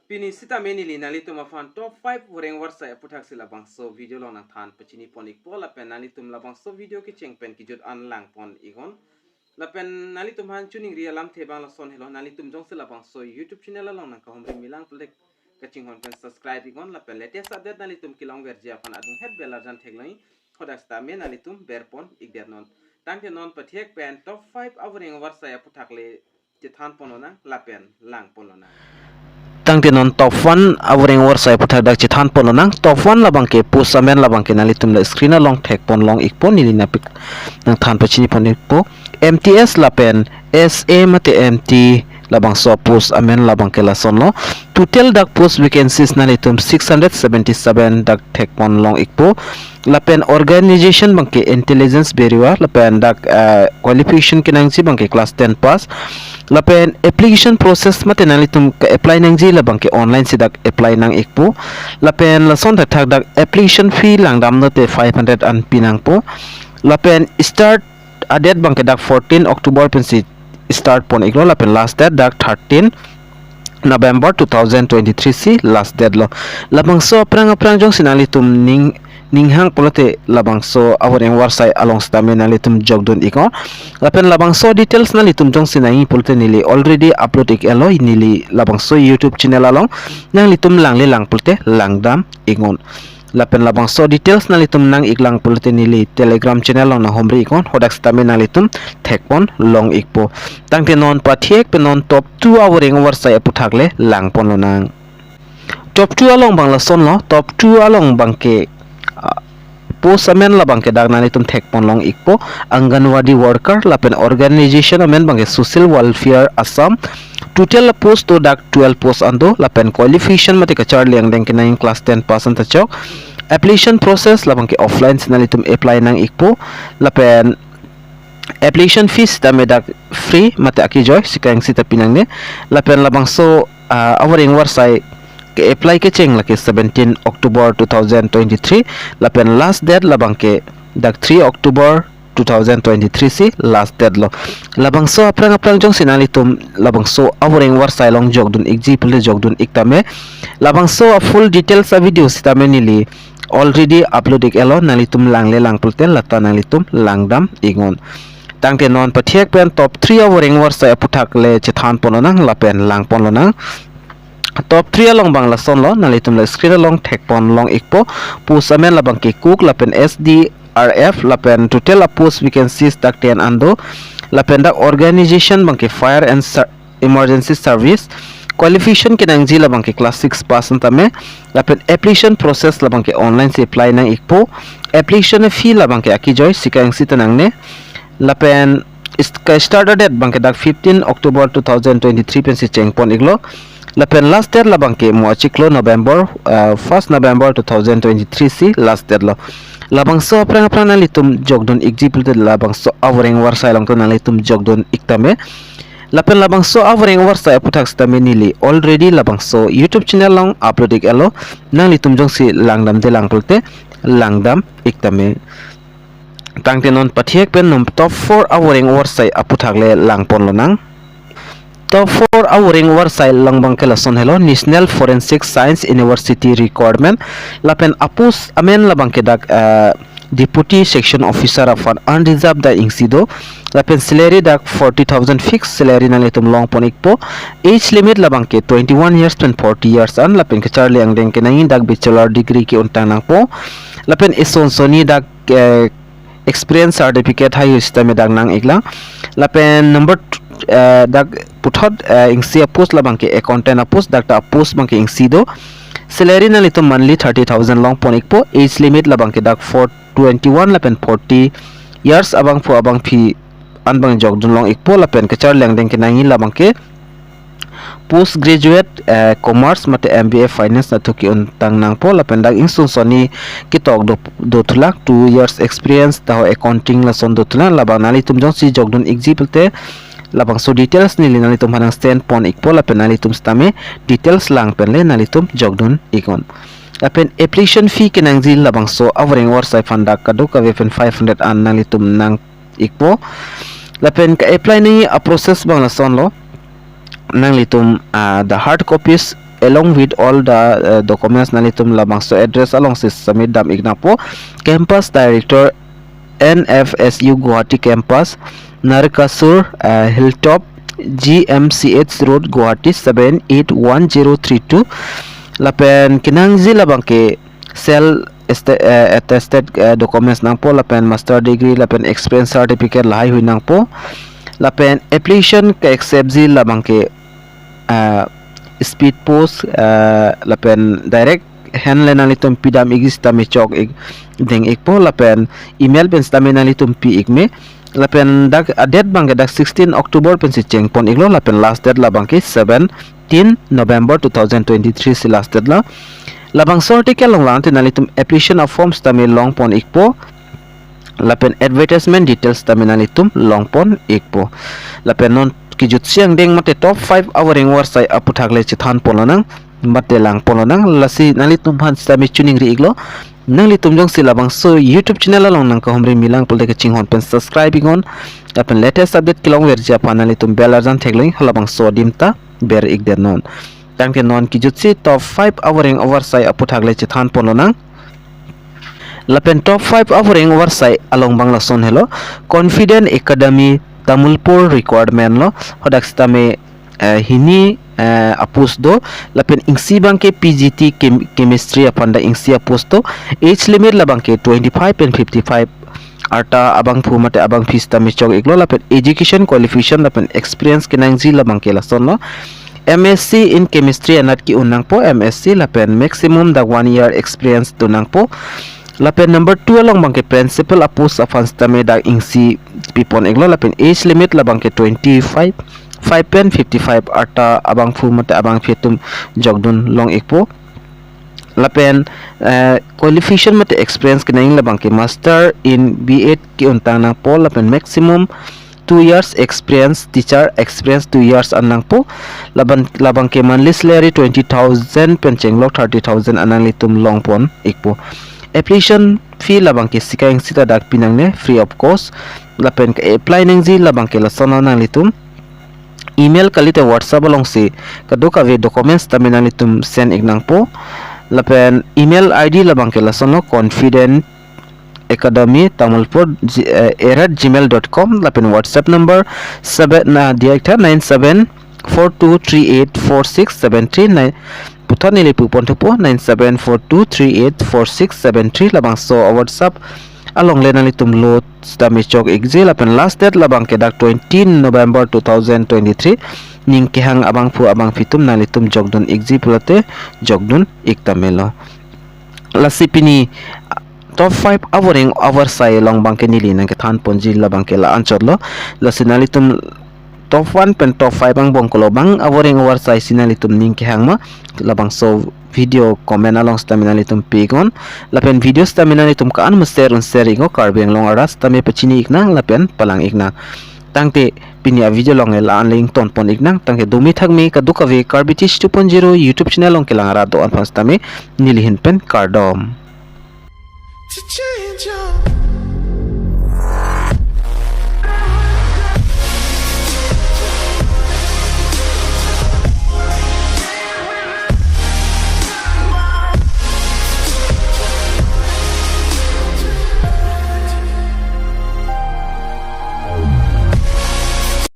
Pini sita menili nalitum afan top 5 voreng warsai APHUTHAK sila bangso video long nang than pachini ponik po lapen nalitum la bangso video ki chengpen ki jut anlang pon igon lapen nalitum han chuning ria lam the bang la son hello nalitum jong sila bangso YouTube channel long nang ka homri milang plek kaching hon pen subscribe igon lapen latest update nalitum kilong verji afan adung head bell arjan theglai khodak sta men nalitum berpon igder non tangte non pathek pen top 5 voreng warsai APHUTHAK le than ponona lapen lang ponona tangte non top 1 awring warsai APHUTHAK dak chithan pon nang top 1 labang ke pusamen labang ke nalitum la screen long thek pon long ikpon nili napik nang than pachini pon ikpo MTS lapen SA mate MT labang so post amen labang ke la son lo total dak post vacancies nalitum 677 dak thek pon long ikpo lapen organization bangke intelligence beriwa lapen dak qualification kinangji bangke class 10 pass lapen application process mate nalitum ka apply nangji labangke online sidak apply nang ikpo lapen lason thak dak application fee langdam note 500 an pinang po lapen start date bangke dak 14 October pensi start pon iklo lapen last date dak 13 November 2023 si last date lo labangso aprang jong sinalitum ninghang polote labangso awring warsai along stamen nalitum jogdon iko lapen labangso details nalitum jong sinai polote nili already upload ik elo nili labangso YouTube channel along nang litum langle lang polote langdam ingon lapen labangso details nalitum nang iklang polote nili Telegram channel long na homri ikon hodak stamen nalitum thekpon long ikpo tangte non pathiek penon top 2 awring warsai APHUTHAK le langpon lo nang top 2 along bangla son lo top 2 along bangke post amen labang ke dag nanitum thekpon long ikpo anganwadi worker lapen organization amen bangke social welfare Assam total post to dak 12 post ando lapen qualification mate ka charli ang deng kinaing class 10 pass anta chok application process labang ke offline sinalitum apply nang ikpo lapen application fees dame dak free mate akijoy sikang sita pinang ne lapen labang so awring warsai ke apply ke cheng laki 17 October 2023 lapen last date labang ke dak 3 October 2023 si last date lo labang so aprang jong sinalitum labang so awring warsai long jogdun example jogdun iktame labang so full details sa video sitame nili already upload ik elo nalitum langle lang pulten lata nalitum langdam ingon tangte non pathiek pen top 3 awring warsai APHUTHAK le chithan pononang lapen lang pononang top 3 along bangla son lo nalitum la screen along thekpon long ikpo pusamen labang ke cook lapen SDRF lapen total post vacancies dak 10 ando lapen dak organization bangke fire and emergency service qualification kinangji labang ke class 6 pass tame lapen application process labang ke online se apply nang ikpo application fee labang ke akijoy sikang sitanang ne lapen started date bangke dak 15 October 2023 pensi chengpon iglo lapen last date labang ke muachiklo November 1st November 2023 si last date lo labang so aprang nalitum jogdon example de labang so awring warsai lang to nalitum jogdon iktame lapen labang so awring warsai APHUTHAK stame nili already labang so YouTube channel long upload ik elo nang litum jong si langdam de langpulte langdam iktame tangte non pathiek pen nom top 4 awring warsai APHUTHAK le langpon lo nang top 4 awring warsai langbang ke lason hello National Forensic Science University requirement lapen apus amen labang ke dak deputy section officer of an unreserved da ingsido lapen salary dak 40,000 fixed salary na letum long ponik po age limit labang ke 21 years to 40 years an lapen ke charli ang deng ke nangin dak bachelor degree ke untang nang po lapen ison soni dak experience certificate high system dak nang iglang lapen number dak puthot ingsi post labang ke accountant post dak ta post bang ke ingsi do salary na litum monthly 30,000 long ponik po age limit labang ke dak 421 lapen 40 years abang po abang phi anbang jogdun long ikpo lapen ke charleng deng ke nangi labang ke post graduate commerce mate MBA finance na thuki untang nang po lapen dak ingsun soni kitok do thulak 2 years experience taho accounting la son do thulak labang nalitum jong si jogdun example te labang so details nili nalitum hanang stand pon ikpo lapen nalitum stame details lang penle nalitum jogdun ikon lapen application fee kinangji labang so awring warsai fanda kadu ka wepen 500 an nalitum nang ikpo lapen ka apply ni a process bang la son lo nang litum the hard copies along with all the documents nalitum labangso address along si submit dam ignapo campus director NFSU Guwahati campus Narkasur Hilltop GMCH Road Guwahati 781032 lapen kinangzi labangke sel attested documents nang po lapen master degree lapen experience certificate lahai hui nang po lapen application ka accept zi labangke speed post lapen direct handle nalitum pidam igis tami chok ig deng ik po lapen email pen stami nalitum pi igme lapen dak date bang dak 16 October pen si cheng pon iglo lapen last date labangke 17 November 2023 si last date la labang sorti ke long lang nalitum application of forms tami long pon ikpo lapen advertisement details tami nalitum long pon ikpo lapen non kijut siang deng mate top 5 awering warsai APHUTHAK le chithan polonang mate lang polonang lasi nalitum han tami tuning ri iglo nang litum jong sila bang so YouTube channel along nang kahomri milang pul de ching hon pen subscribing on lapen latest update kilong werja panalitum bell arjan thegling halabang so dimta ber igden non tangke non kijutsi top 5 awering warsai APHUTHAK le chithan polonang lapen top 5 awering warsai along bangla son hello confident academy tamulpur requirement lo hodak stame hini apus do lapen ingsi bangke PGT chemistry apanda ingsi apus to age limit la bangke 25 and 55 arta abang phumate abang fees tami chok iglo lapen education qualification lapen experience kinangji la bangke la son lo MSc in chemistry anat ki unang po MSc lapen maximum da 1 year experience tunang po lapen number 2 along bangke principal apus afans tame da ingsi pipon iglo lapen age limit la bangke 25 5 pen 55 arta abang phumate abang fetum jogdun long ikpo lapen qualification mate experience kinaing la bangke master in B8 ki untang nang po lapen maximum 2 years experience teacher experience 2 years anang po labang ke monthly salary 20,000 pencheng lok 30,000 anang litum long pon ikpo application fee labang ke sikaing sita dak pinang ne free of cost lapen ke apply nang ji labang ke la sona nang litum email kalite WhatsApp along si kaduka ve documents taminang litum send ignang po lapen email ID labang ke la sono confident academy tamulpur @gmail.com lapen WhatsApp number 7 na director 9742384673 putan nili pupon tupo 9742384673 labang so WhatsApp along le nalitum lot stami chok exil lapen last date labang ke dak 20 November 2023 ning kehang abang pu abang fitum nalitum jogdun exi pulate jogdun iktamelo lasipini top 5 awering AWARSAI long bangke nili nang kethan ponji la bangke la anchorlo la sinalitum top 1 pen top 5 ang bongkolo bang awering AWARSAI sinalitum ning kehang ma labang so video comment along stamina litum pigon lapen video stamina litum kaan muster un seringo karbeng long aras tame pachini iknang lapen palang ikna tangte pinia video long la anling ton pon iknang tangke dumi thagme kaduka ve karbitish 2.0 YouTube channel long kelang ara do an pastame nilihin pen kardom to change your